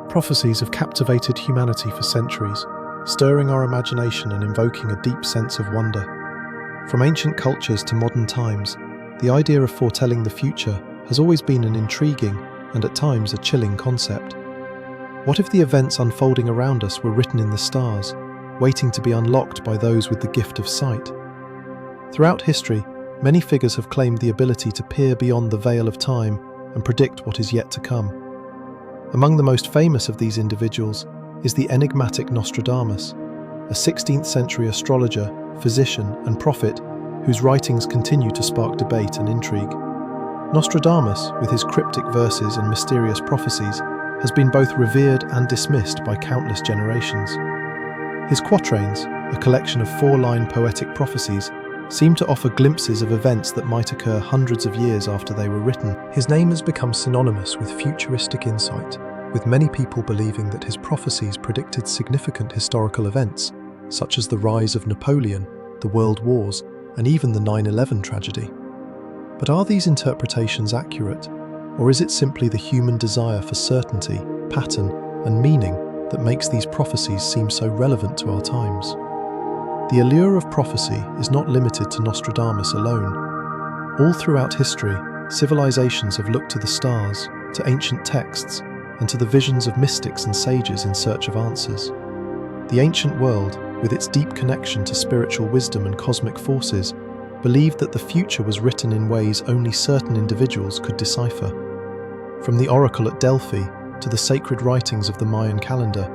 Prophecies have captivated humanity for centuries, stirring our imagination and invoking a deep sense of wonder. From ancient cultures to modern times, the idea of foretelling the future has always been an intriguing and at times a chilling concept. What if the events unfolding around us were written in the stars, waiting to be unlocked by those with the gift of sight? Throughout history, many figures have claimed the ability to peer beyond the veil of time and predict what is yet to come. Among the most famous of these individuals is the enigmatic Nostradamus, a 16th century astrologer, physician, and prophet whose writings continue to spark debate and intrigue. Nostradamus, with his cryptic verses and mysterious prophecies, has been both revered and dismissed by countless generations. His quatrains, a collection of 4-line poetic prophecies, seem to offer glimpses of events that might occur hundreds of years after they were written. His name has become synonymous with futuristic insight, with many people believing that his prophecies predicted significant historical events, such as the rise of Napoleon, the World Wars, and even the 9/11 tragedy. But are these interpretations accurate, or is it simply the human desire for certainty, pattern, and meaning that makes these prophecies seem so relevant to our times? The allure of prophecy is not limited to Nostradamus alone. All throughout history, civilizations have looked to the stars, to ancient texts, and to the visions of mystics and sages in search of answers. The ancient world, with its deep connection to spiritual wisdom and cosmic forces, believed that the future was written in ways only certain individuals could decipher. From the oracle at Delphi to the sacred writings of the Mayan calendar,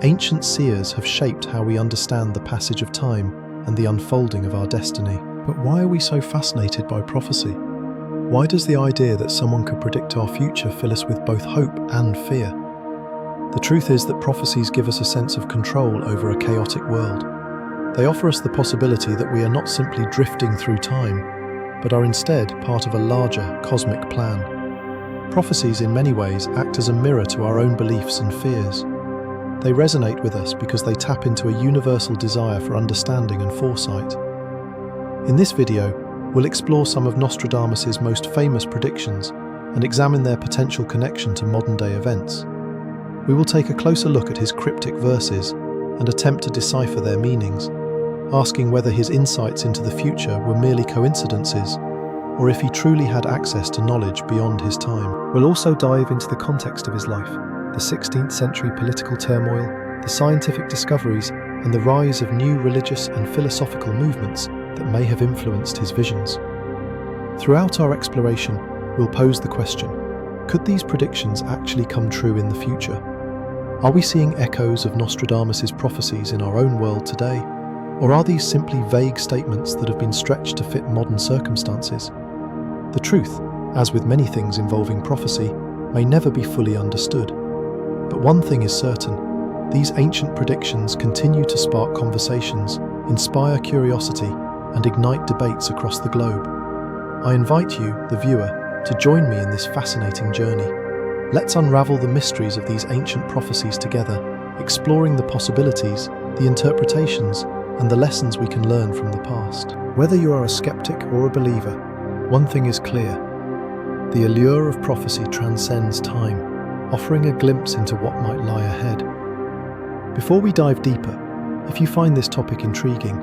ancient seers have shaped how we understand the passage of time and the unfolding of our destiny. But why are we so fascinated by prophecy? Why does the idea that someone could predict our future fill us with both hope and fear? The truth is that prophecies give us a sense of control over a chaotic world. They offer us the possibility that we are not simply drifting through time, but are instead part of a larger cosmic plan. Prophecies in many ways act as a mirror to our own beliefs and fears. They resonate with us because they tap into a universal desire for understanding and foresight. In this video, we'll explore some of Nostradamus's most famous predictions and examine their potential connection to modern-day events. We will take a closer look at his cryptic verses and attempt to decipher their meanings, asking whether his insights into the future were merely coincidences or if he truly had access to knowledge beyond his time. We'll also dive into the context of his life, the 16th century political turmoil, the scientific discoveries, and the rise of new religious and philosophical movements that may have influenced his visions. Throughout our exploration, we'll pose the question, could these predictions actually come true in the future? Are we seeing echoes of Nostradamus's prophecies in our own world today? Or are these simply vague statements that have been stretched to fit modern circumstances? The truth, as with many things involving prophecy, may never be fully understood. But one thing is certain, these ancient predictions continue to spark conversations, inspire curiosity, and ignite debates across the globe. I invite you, the viewer, to join me in this fascinating journey. Let's unravel the mysteries of these ancient prophecies together, exploring the possibilities, the interpretations, and the lessons we can learn from the past. Whether you are a skeptic or a believer, one thing is clear. The allure of prophecy transcends time, offering a glimpse into what might lie ahead. Before we dive deeper, if you find this topic intriguing,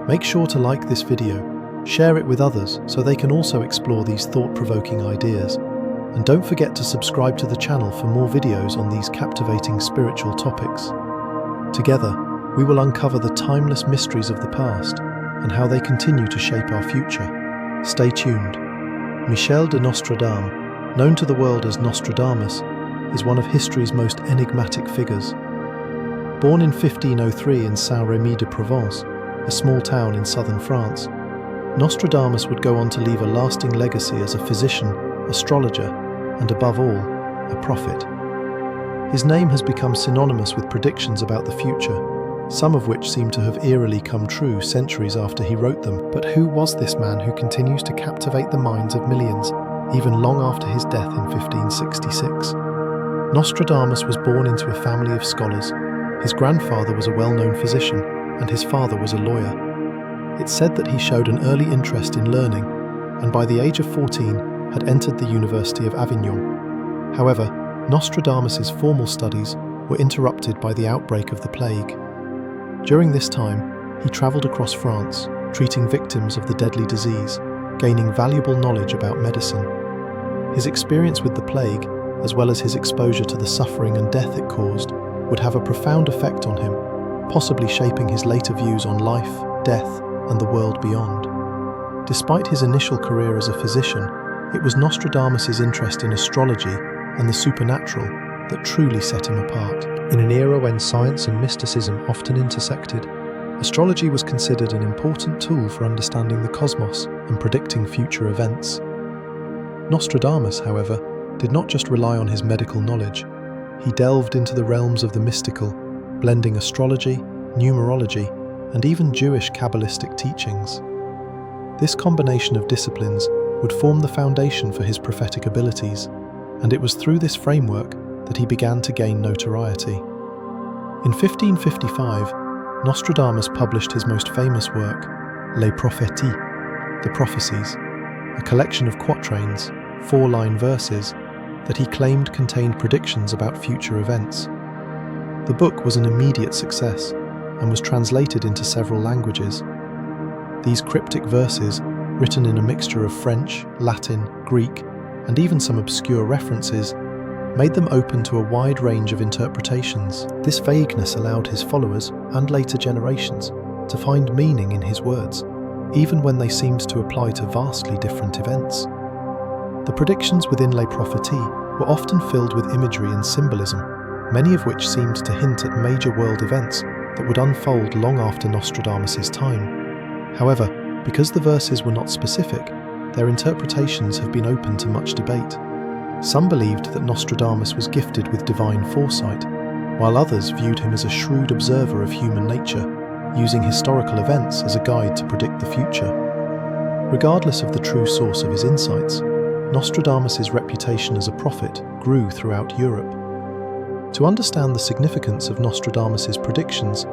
make sure to like this video, share it with others so they can also explore these thought-provoking ideas, and don't forget to subscribe to the channel for more videos on these captivating spiritual topics. Together, we will uncover the timeless mysteries of the past and how they continue to shape our future. Stay tuned. Michel de Nostradamus, known to the world as Nostradamus, is one of history's most enigmatic figures. Born in 1503 in Saint-Rémy-de-Provence, a small town in southern France, Nostradamus would go on to leave a lasting legacy as a physician, astrologer, and above all, a prophet. His name has become synonymous with predictions about the future, some of which seem to have eerily come true centuries after he wrote them. But who was this man who continues to captivate the minds of millions, even long after his death in 1566? Nostradamus was born into a family of scholars. His grandfather was a well-known physician, and his father was a lawyer. It's said that he showed an early interest in learning, and by the age of 14 had entered the University of Avignon. However, Nostradamus's formal studies were interrupted by the outbreak of the plague. During this time, he travelled across France, treating victims of the deadly disease, gaining valuable knowledge about medicine. His experience with the plague, as well as his exposure to the suffering and death it caused, would have a profound effect on him, possibly shaping his later views on life, death, and the world beyond. Despite his initial career as a physician, it was Nostradamus' interest in astrology and the supernatural that truly set him apart. In an era when science and mysticism often intersected, astrology was considered an important tool for understanding the cosmos and predicting future events. Nostradamus, however, did not just rely on his medical knowledge. He delved into the realms of the mystical, blending astrology, numerology, and even Jewish Kabbalistic teachings. This combination of disciplines would form the foundation for his prophetic abilities, and it was through this framework that he began to gain notoriety. In 1555, Nostradamus published his most famous work, Les Prophéties, the Prophecies, a collection of quatrains, 4-line verses, that he claimed contained predictions about future events. The book was an immediate success and was translated into several languages. These cryptic verses, written in a mixture of French, Latin, Greek, and even some obscure references, made them open to a wide range of interpretations. This vagueness allowed his followers, and later generations, to find meaning in his words, even when they seemed to apply to vastly different events. The predictions within Les Prophéties were often filled with imagery and symbolism, many of which seemed to hint at major world events that would unfold long after Nostradamus' time. However, because the verses were not specific, their interpretations have been open to much debate. Some believed that Nostradamus was gifted with divine foresight, while others viewed him as a shrewd observer of human nature, using historical events as a guide to predict the future. Regardless of the true source of his insights, Nostradamus' reputation as a prophet grew throughout Europe. To understand the significance of Nostradamus' predictions,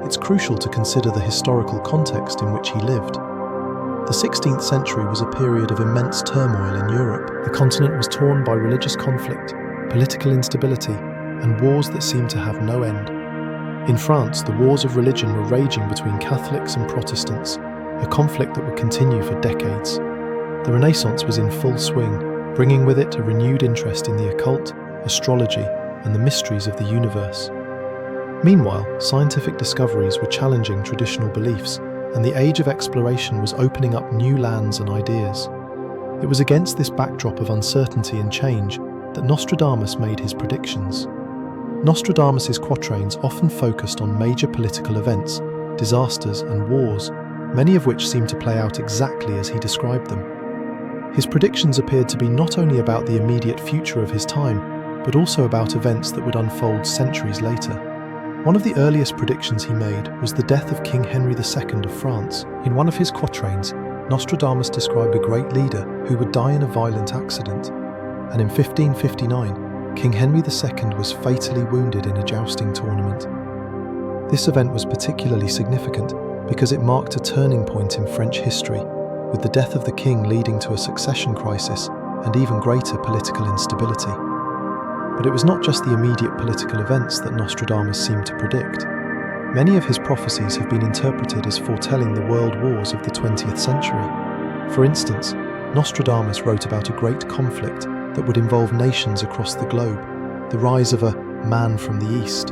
it's crucial to consider the historical context in which he lived. The 16th century was a period of immense turmoil in Europe. The continent was torn by religious conflict, political instability, and wars that seemed to have no end. In France, the wars of religion were raging between Catholics and Protestants, a conflict that would continue for decades. The Renaissance was in full swing, bringing with it a renewed interest in the occult, astrology, and the mysteries of the universe. Meanwhile, scientific discoveries were challenging traditional beliefs, and the age of exploration was opening up new lands and ideas. It was against this backdrop of uncertainty and change that Nostradamus made his predictions. Nostradamus' quatrains often focused on major political events, disasters, and wars, many of which seemed to play out exactly as he described them. His predictions appeared to be not only about the immediate future of his time, but also about events that would unfold centuries later. One of the earliest predictions he made was the death of King Henry II of France. In one of his quatrains, Nostradamus described a great leader who would die in a violent accident, and in 1559, King Henry II was fatally wounded in a jousting tournament. This event was particularly significant because it marked a turning point in French history, with the death of the king leading to a succession crisis and even greater political instability. But it was not just the immediate political events that Nostradamus seemed to predict. Many of his prophecies have been interpreted as foretelling the world wars of the 20th century. For instance, Nostradamus wrote about a great conflict that would involve nations across the globe, the rise of a man from the East,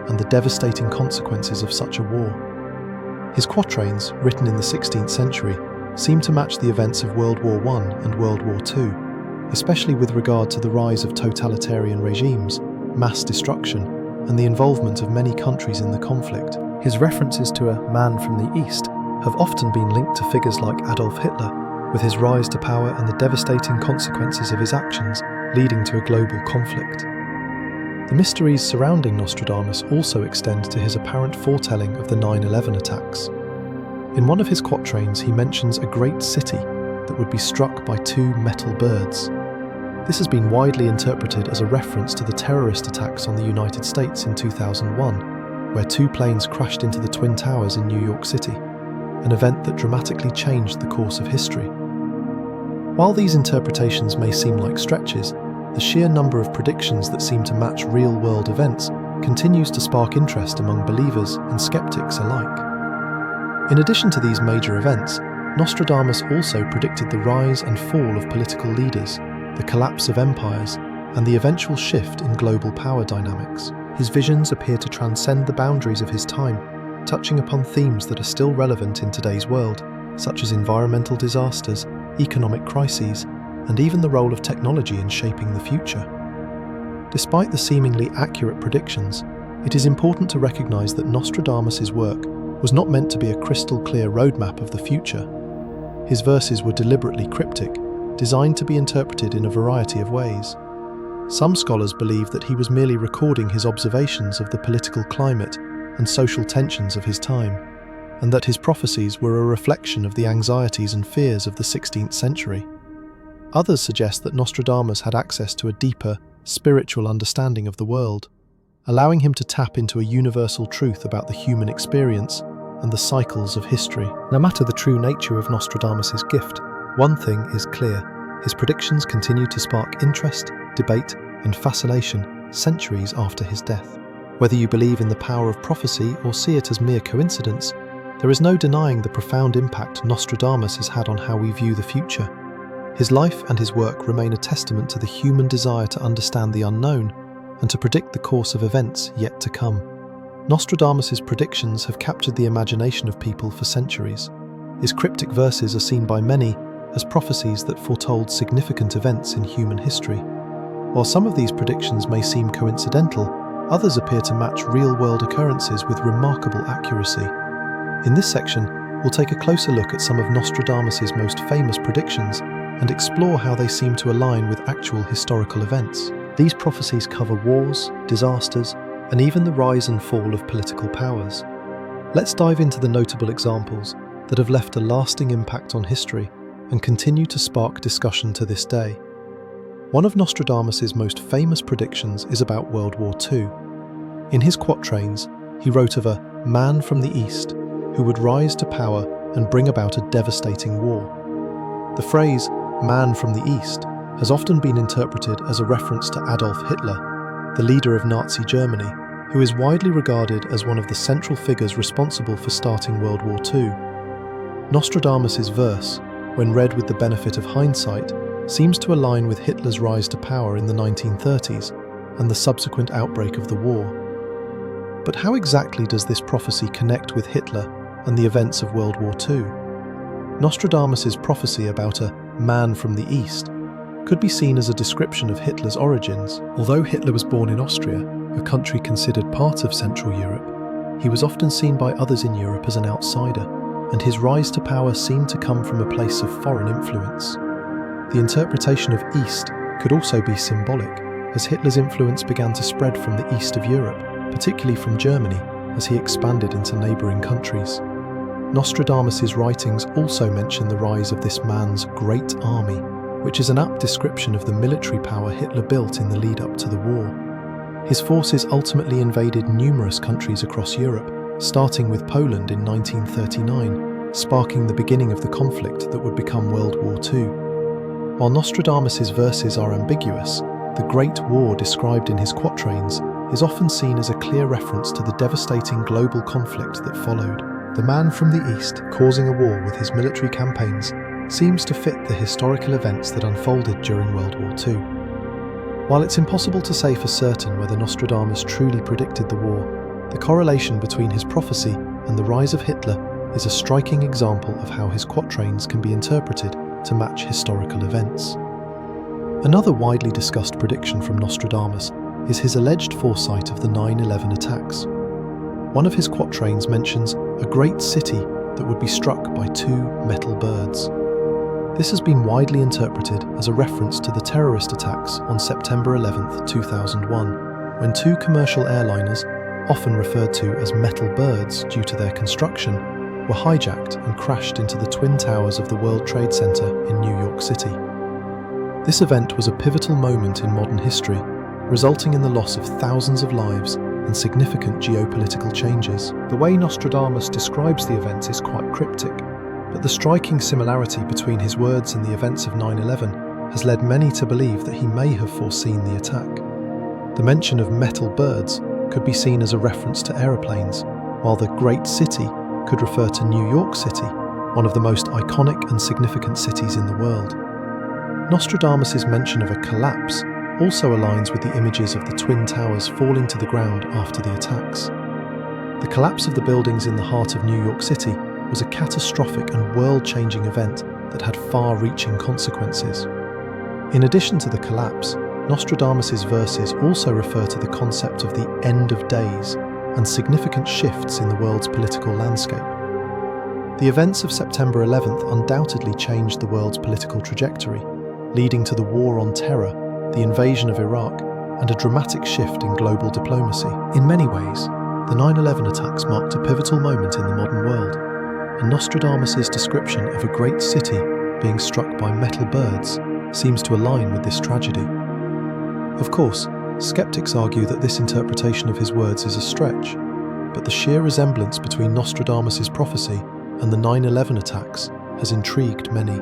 and the devastating consequences of such a war. His quatrains, written in the 16th century, seem to match the events of World War I and World War II, especially with regard to the rise of totalitarian regimes, mass destruction, and the involvement of many countries in the conflict. His references to a man from the East have often been linked to figures like Adolf Hitler, with his rise to power and the devastating consequences of his actions leading to a global conflict. The mysteries surrounding Nostradamus also extend to his apparent foretelling of the 9/11 attacks. In one of his quatrains, he mentions a great city that would be struck by two metal birds. This has been widely interpreted as a reference to the terrorist attacks on the United States in 2001, where two planes crashed into the Twin Towers in New York City, an event that dramatically changed the course of history. While these interpretations may seem like stretches, the sheer number of predictions that seem to match real-world events continues to spark interest among believers and skeptics alike. In addition to these major events, Nostradamus also predicted the rise and fall of political leaders, the collapse of empires, and the eventual shift in global power dynamics. His visions appear to transcend the boundaries of his time, touching upon themes that are still relevant in today's world, such as environmental disasters, economic crises, and even the role of technology in shaping the future. Despite the seemingly accurate predictions, it is important to recognize that Nostradamus' work was not meant to be a crystal-clear roadmap of the future. His verses were deliberately cryptic, designed to be interpreted in a variety of ways. Some scholars believe that he was merely recording his observations of the political climate and social tensions of his time, and that his prophecies were a reflection of the anxieties and fears of the 16th century. Others suggest that Nostradamus had access to a deeper, spiritual understanding of the world, allowing him to tap into a universal truth about the human experience and the cycles of history. No matter the true nature of Nostradamus' gift, one thing is clear: his predictions continue to spark interest, debate, and fascination centuries after his death. Whether you believe in the power of prophecy or see it as mere coincidence, there is no denying the profound impact Nostradamus has had on how we view the future. His life and his work remain a testament to the human desire to understand the unknown and to predict the course of events yet to come. Nostradamus' predictions have captured the imagination of people for centuries. His cryptic verses are seen by many as prophecies that foretold significant events in human history. While some of these predictions may seem coincidental, others appear to match real-world occurrences with remarkable accuracy. In this section, we'll take a closer look at some of Nostradamus' most famous predictions and explore how they seem to align with actual historical events. These prophecies cover wars, disasters, and even the rise and fall of political powers. Let's dive into the notable examples that have left a lasting impact on history and continue to spark discussion to this day. One of Nostradamus' most famous predictions is about World War II. In his quatrains, he wrote of a man from the East who would rise to power and bring about a devastating war. The phrase, man from the East, has often been interpreted as a reference to Adolf Hitler, the leader of Nazi Germany, who is widely regarded as one of the central figures responsible for starting World War II. Nostradamus' verse, when read with the benefit of hindsight, seems to align with Hitler's rise to power in the 1930s and the subsequent outbreak of the war. But how exactly does this prophecy connect with Hitler and the events of World War II? Nostradamus' prophecy about a man from the East could be seen as a description of Hitler's origins. Although Hitler was born in Austria, a country considered part of Central Europe, he was often seen by others in Europe as an outsider, and his rise to power seemed to come from a place of foreign influence. The interpretation of East could also be symbolic, as Hitler's influence began to spread from the east of Europe, particularly from Germany, as he expanded into neighbouring countries. Nostradamus' writings also mention the rise of this man's great army, which is an apt description of the military power Hitler built in the lead-up to the war. His forces ultimately invaded numerous countries across Europe, starting with Poland in 1939, sparking the beginning of the conflict that would become World War II. While Nostradamus' verses are ambiguous, the Great War described in his quatrains is often seen as a clear reference to the devastating global conflict that followed. The man from the East causing a war with his military campaigns seems to fit the historical events that unfolded during World War II. While it's impossible to say for certain whether Nostradamus truly predicted the war, the correlation between his prophecy and the rise of Hitler is a striking example of how his quatrains can be interpreted to match historical events. Another widely discussed prediction from Nostradamus is his alleged foresight of the 9/11 attacks. One of his quatrains mentions a great city that would be struck by two metal birds. This has been widely interpreted as a reference to the terrorist attacks on September 11, 2001, when two commercial airliners, often referred to as metal birds due to their construction, were hijacked and crashed into the Twin Towers of the World Trade Center in New York City. This event was a pivotal moment in modern history, resulting in the loss of thousands of lives and significant geopolitical changes. The way Nostradamus describes the events is quite cryptic, but the striking similarity between his words and the events of 9/11 has led many to believe that he may have foreseen the attack. The mention of metal birds could be seen as a reference to aeroplanes, while the Great City could refer to New York City, one of the most iconic and significant cities in the world. Nostradamus' mention of a collapse also aligns with the images of the Twin Towers falling to the ground after the attacks. The collapse of the buildings in the heart of New York City was a catastrophic and world-changing event that had far-reaching consequences. In addition to the collapse, Nostradamus' verses also refer to the concept of the end of days and significant shifts in the world's political landscape. The events of September 11th undoubtedly changed the world's political trajectory, leading to the War on Terror, the invasion of Iraq, and a dramatic shift in global diplomacy. In many ways, the 9/11 attacks marked a pivotal moment in the modern world, and Nostradamus' description of a great city being struck by metal birds seems to align with this tragedy. Of course, skeptics argue that this interpretation of his words is a stretch, but the sheer resemblance between Nostradamus' prophecy and the 9/11 attacks has intrigued many.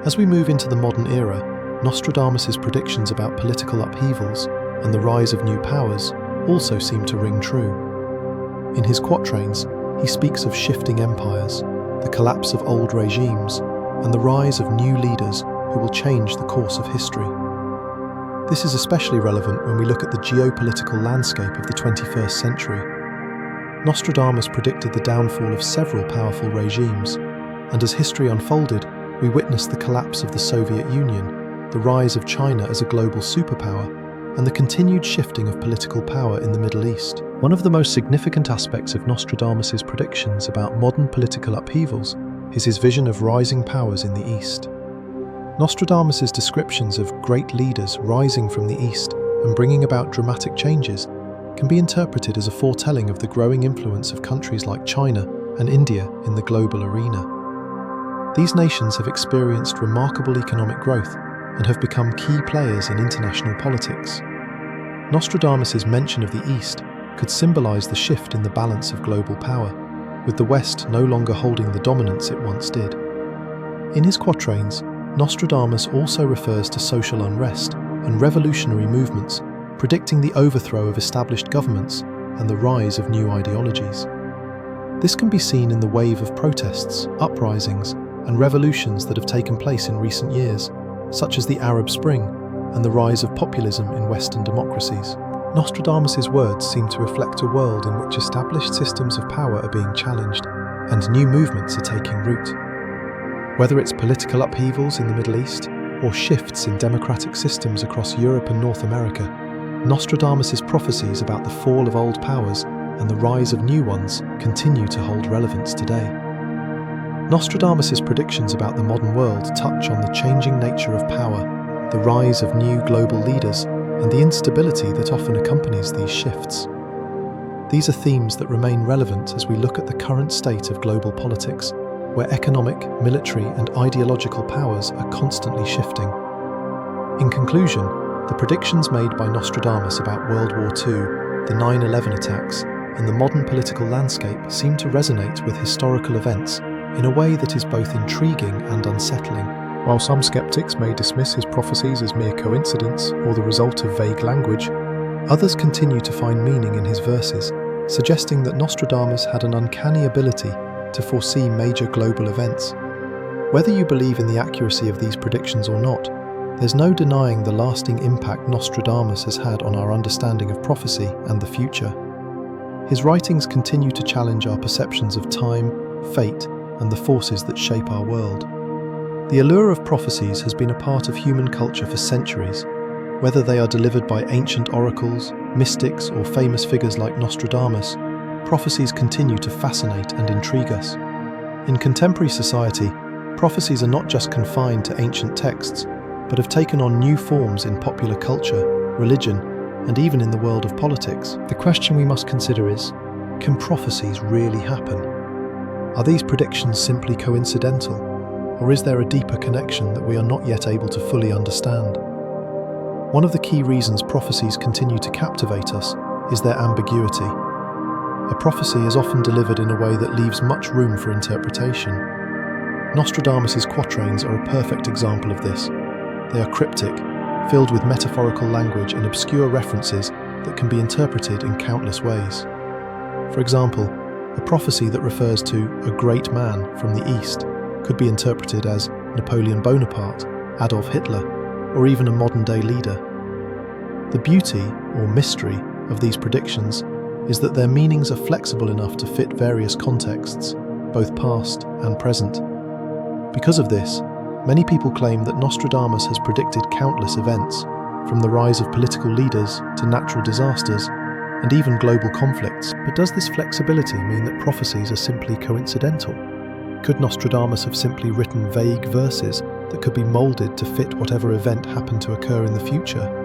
As we move into the modern era, Nostradamus' predictions about political upheavals and the rise of new powers also seem to ring true. In his quatrains, he speaks of shifting empires, the collapse of old regimes, and the rise of new leaders who will change the course of history. This is especially relevant when we look at the geopolitical landscape of the 21st century. Nostradamus predicted the downfall of several powerful regimes, and as history unfolded, we witnessed the collapse of the Soviet Union, the rise of China as a global superpower, and the continued shifting of political power in the Middle East. One of the most significant aspects of Nostradamus' predictions about modern political upheavals is his vision of rising powers in the East. Nostradamus' descriptions of great leaders rising from the East and bringing about dramatic changes can be interpreted as a foretelling of the growing influence of countries like China and India in the global arena. These nations have experienced remarkable economic growth and have become key players in international politics. Nostradamus' mention of the East could symbolize the shift in the balance of global power, with the West no longer holding the dominance it once did. In his quatrains, Nostradamus also refers to social unrest and revolutionary movements, predicting the overthrow of established governments and the rise of new ideologies. This can be seen in the wave of protests, uprisings, and revolutions that have taken place in recent years, such as the Arab Spring and the rise of populism in Western democracies. Nostradamus' words seem to reflect a world in which established systems of power are being challenged and new movements are taking root. Whether it's political upheavals in the Middle East or shifts in democratic systems across Europe and North America, Nostradamus' prophecies about the fall of old powers and the rise of new ones continue to hold relevance today. Nostradamus' predictions about the modern world touch on the changing nature of power, the rise of new global leaders, and the instability that often accompanies these shifts. These are themes that remain relevant as we look at the current state of global politics, where economic, military, and ideological powers are constantly shifting. In conclusion, the predictions made by Nostradamus about World War II, the 9/11 attacks, and the modern political landscape seem to resonate with historical events in a way that is both intriguing and unsettling. While some skeptics may dismiss his prophecies as mere coincidence or the result of vague language, others continue to find meaning in his verses, suggesting that Nostradamus had an uncanny ability to foresee major global events. Whether you believe in the accuracy of these predictions or not, there's no denying the lasting impact Nostradamus has had on our understanding of prophecy and the future. His writings continue to challenge our perceptions of time, fate, and the forces that shape our world. The allure of prophecies has been a part of human culture for centuries, whether they are delivered by ancient oracles, mystics, or famous figures like Nostradamus. Prophecies continue to fascinate and intrigue us. In contemporary society, prophecies are not just confined to ancient texts, but have taken on new forms in popular culture, religion, and even in the world of politics. The question we must consider is, can prophecies really happen? Are these predictions simply coincidental, or is there a deeper connection that we are not yet able to fully understand? One of the key reasons prophecies continue to captivate us is their ambiguity. A prophecy is often delivered in a way that leaves much room for interpretation. Nostradamus' quatrains are a perfect example of this. They are cryptic, filled with metaphorical language and obscure references that can be interpreted in countless ways. For example, a prophecy that refers to a great man from the East could be interpreted as Napoleon Bonaparte, Adolf Hitler, or even a modern-day leader. The beauty, or mystery, of these predictions is that their meanings are flexible enough to fit various contexts, both past and present. Because of this, many people claim that Nostradamus has predicted countless events, from the rise of political leaders to natural disasters, and even global conflicts. But does this flexibility mean that prophecies are simply coincidental? Could Nostradamus have simply written vague verses that could be molded to fit whatever event happened to occur in the future?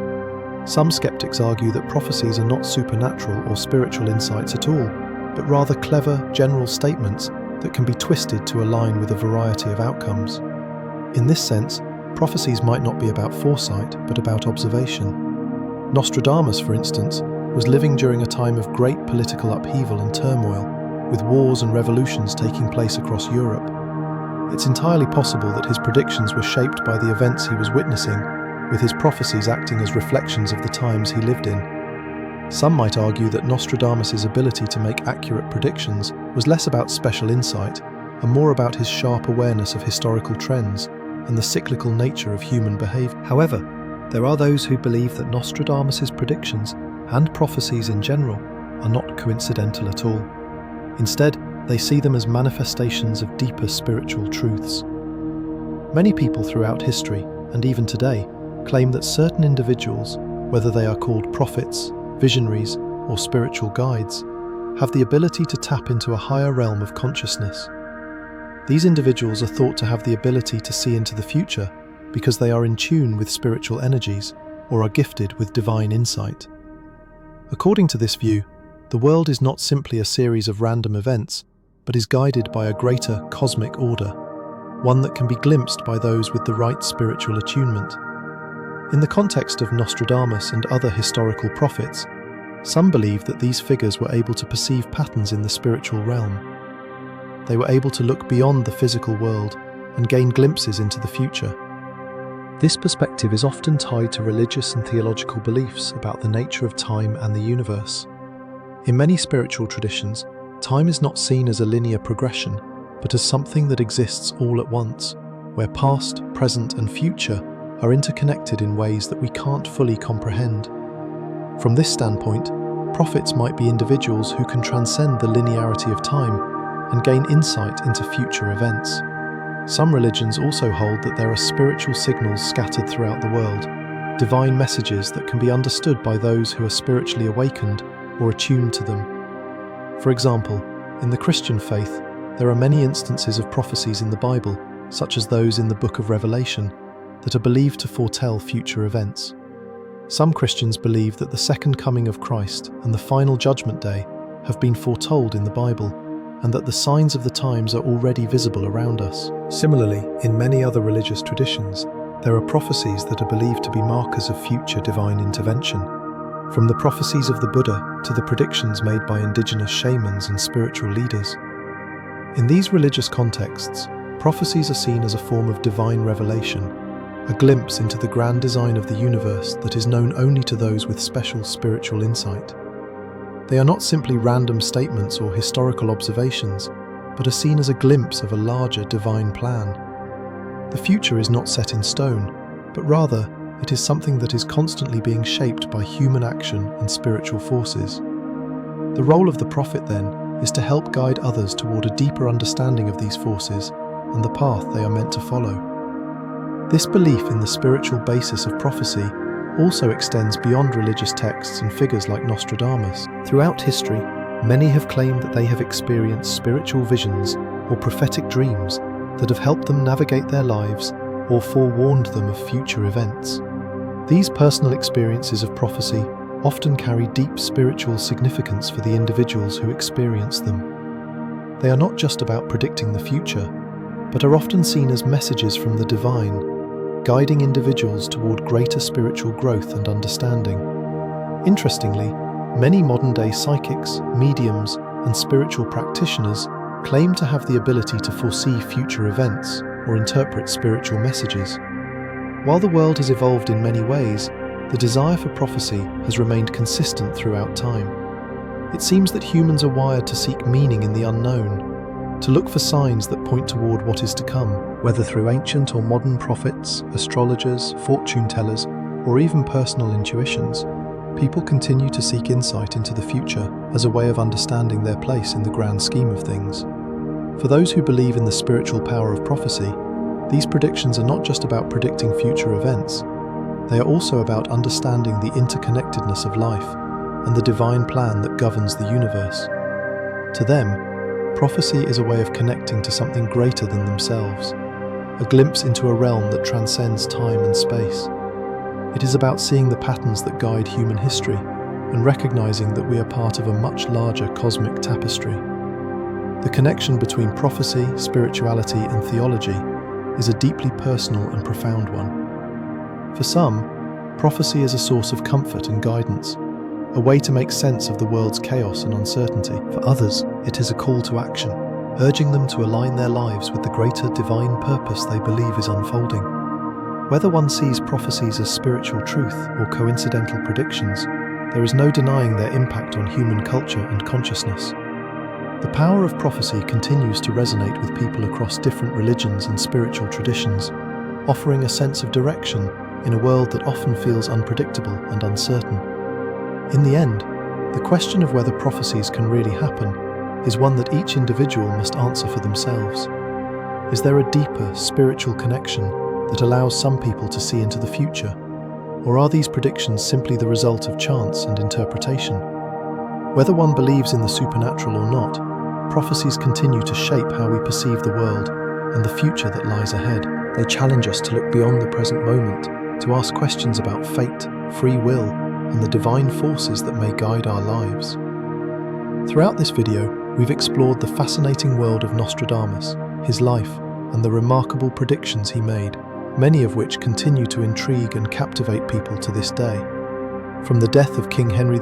Some skeptics argue that prophecies are not supernatural or spiritual insights at all, but rather clever, general statements that can be twisted to align with a variety of outcomes. In this sense, prophecies might not be about foresight, but about observation. Nostradamus, for instance, was living during a time of great political upheaval and turmoil, with wars and revolutions taking place across Europe. It's entirely possible that his predictions were shaped by the events he was witnessing, with his prophecies acting as reflections of the times he lived in. Some might argue that Nostradamus' ability to make accurate predictions was less about special insight and more about his sharp awareness of historical trends and the cyclical nature of human behavior. However, there are those who believe that Nostradamus' predictions and prophecies in general are not coincidental at all. Instead, they see them as manifestations of deeper spiritual truths. Many people throughout history, and even today, claim that certain individuals, whether they are called prophets, visionaries, or spiritual guides, have the ability to tap into a higher realm of consciousness. These individuals are thought to have the ability to see into the future because they are in tune with spiritual energies or are gifted with divine insight. According to this view, the world is not simply a series of random events, but is guided by a greater cosmic order, one that can be glimpsed by those with the right spiritual attunement. In the context of Nostradamus and other historical prophets, some believe that these figures were able to perceive patterns in the spiritual realm. They were able to look beyond the physical world and gain glimpses into the future. This perspective is often tied to religious and theological beliefs about the nature of time and the universe. In many spiritual traditions, time is not seen as a linear progression, but as something that exists all at once, where past, present, and future are interconnected in ways that we can't fully comprehend. From this standpoint, prophets might be individuals who can transcend the linearity of time and gain insight into future events. Some religions also hold that there are spiritual signals scattered throughout the world, divine messages that can be understood by those who are spiritually awakened or attuned to them. For example, in the Christian faith, there are many instances of prophecies in the Bible, such as those in the Book of Revelation, that are believed to foretell future events. Some Christians believe that the second coming of Christ and the final judgment day have been foretold in the Bible, and that the signs of the times are already visible around us. Similarly, in many other religious traditions, there are prophecies that are believed to be markers of future divine intervention, from the prophecies of the Buddha to the predictions made by indigenous shamans and spiritual leaders. In these religious contexts, prophecies are seen as a form of divine revelation, a glimpse into the grand design of the universe that is known only to those with special spiritual insight. They are not simply random statements or historical observations, but are seen as a glimpse of a larger divine plan. The future is not set in stone, but rather it is something that is constantly being shaped by human action and spiritual forces. The role of the prophet, then, is to help guide others toward a deeper understanding of these forces and the path they are meant to follow. This belief in the spiritual basis of prophecy also extends beyond religious texts and figures like Nostradamus. Throughout history, many have claimed that they have experienced spiritual visions or prophetic dreams that have helped them navigate their lives or forewarned them of future events. These personal experiences of prophecy often carry deep spiritual significance for the individuals who experience them. They are not just about predicting the future, but are often seen as messages from the divine, guiding individuals toward greater spiritual growth and understanding. Interestingly, many modern-day psychics, mediums, and spiritual practitioners claim to have the ability to foresee future events or interpret spiritual messages. While the world has evolved in many ways, the desire for prophecy has remained consistent throughout time. It seems that humans are wired to seek meaning in the unknown, to look for signs that point toward what is to come, whether through ancient or modern prophets, astrologers, fortune tellers, or even personal intuitions. People continue to seek insight into the future as a way of understanding their place in the grand scheme of things. For those who believe in the spiritual power of prophecy, these predictions are not just about predicting future events. They are also about understanding the interconnectedness of life and the divine plan that governs the universe. To them, prophecy is a way of connecting to something greater than themselves, a glimpse into a realm that transcends time and space. It is about seeing the patterns that guide human history and recognizing that we are part of a much larger cosmic tapestry. The connection between prophecy, spirituality, and theology is a deeply personal and profound one. For some, prophecy is a source of comfort and guidance, a way to make sense of the world's chaos and uncertainty. For others, it is a call to action, urging them to align their lives with the greater divine purpose they believe is unfolding. Whether one sees prophecies as spiritual truth or coincidental predictions, there is no denying their impact on human culture and consciousness. The power of prophecy continues to resonate with people across different religions and spiritual traditions, offering a sense of direction in a world that often feels unpredictable and uncertain. In the end, the question of whether prophecies can really happen is one that each individual must answer for themselves. Is there a deeper spiritual connection that allows some people to see into the future? Or are these predictions simply the result of chance and interpretation? Whether one believes in the supernatural or not, prophecies continue to shape how we perceive the world and the future that lies ahead. They challenge us to look beyond the present moment, to ask questions about fate, free will, and the divine forces that may guide our lives. Throughout this video, we've explored the fascinating world of Nostradamus, his life, and the remarkable predictions he made, many of which continue to intrigue and captivate people to this day. From the death of King Henry II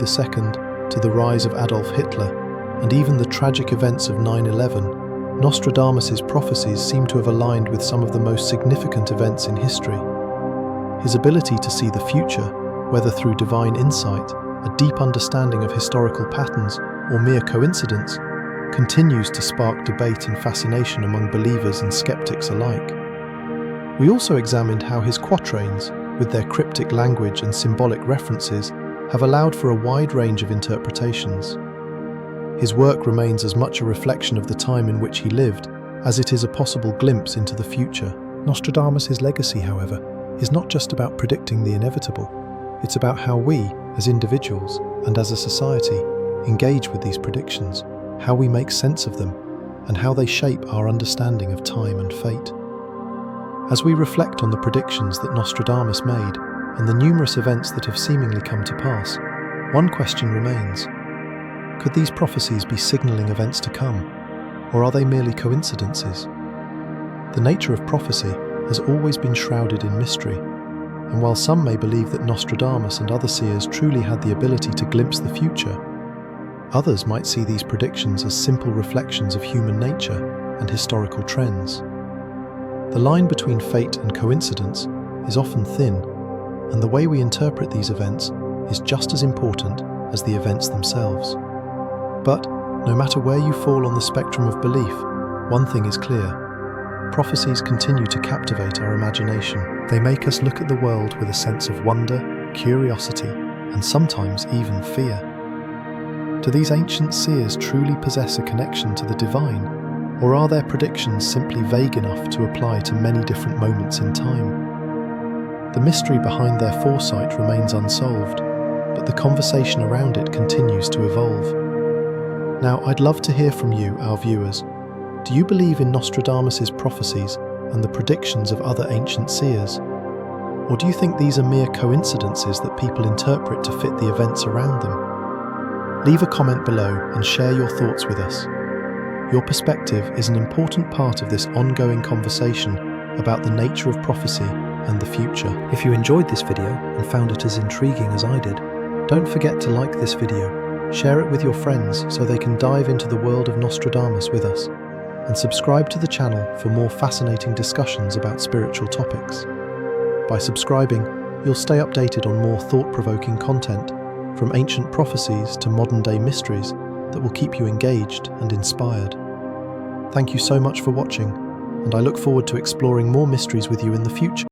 to the rise of Adolf Hitler, and even the tragic events of 9/11, Nostradamus's prophecies seem to have aligned with some of the most significant events in history. His ability to see the future, whether through divine insight, a deep understanding of historical patterns, or mere coincidence, continues to spark debate and fascination among believers and skeptics alike. We also examined how his quatrains, with their cryptic language and symbolic references, have allowed for a wide range of interpretations. His work remains as much a reflection of the time in which he lived as it is a possible glimpse into the future. Nostradamus' legacy, however, is not just about predicting the inevitable. It's about how we, as individuals and as a society, engage with these predictions, how we make sense of them, and how they shape our understanding of time and fate. As we reflect on the predictions that Nostradamus made and the numerous events that have seemingly come to pass, one question remains. Could these prophecies be signaling events to come, or are they merely coincidences? The nature of prophecy has always been shrouded in mystery, and while some may believe that Nostradamus and other seers truly had the ability to glimpse the future, others might see these predictions as simple reflections of human nature and historical trends. The line between fate and coincidence is often thin, and the way we interpret these events is just as important as the events themselves. But, no matter where you fall on the spectrum of belief, one thing is clear. Prophecies continue to captivate our imagination. They make us look at the world with a sense of wonder, curiosity, and sometimes even fear. Do these ancient seers truly possess a connection to the divine, or are their predictions simply vague enough to apply to many different moments in time? The mystery behind their foresight remains unsolved, but the conversation around it continues to evolve. Now, I'd love to hear from you, our viewers. Do you believe in Nostradamus's prophecies and the predictions of other ancient seers? Or do you think these are mere coincidences that people interpret to fit the events around them? Leave a comment below and share your thoughts with us. Your perspective is an important part of this ongoing conversation about the nature of prophecy and the future. If you enjoyed this video and found it as intriguing as I did, don't forget to like this video, share it with your friends so they can dive into the world of Nostradamus with us, and subscribe to the channel for more fascinating discussions about spiritual topics. By subscribing, you'll stay updated on more thought-provoking content, from ancient prophecies to modern-day mysteries that will keep you engaged and inspired. Thank you so much for watching, and I look forward to exploring more mysteries with you in the future.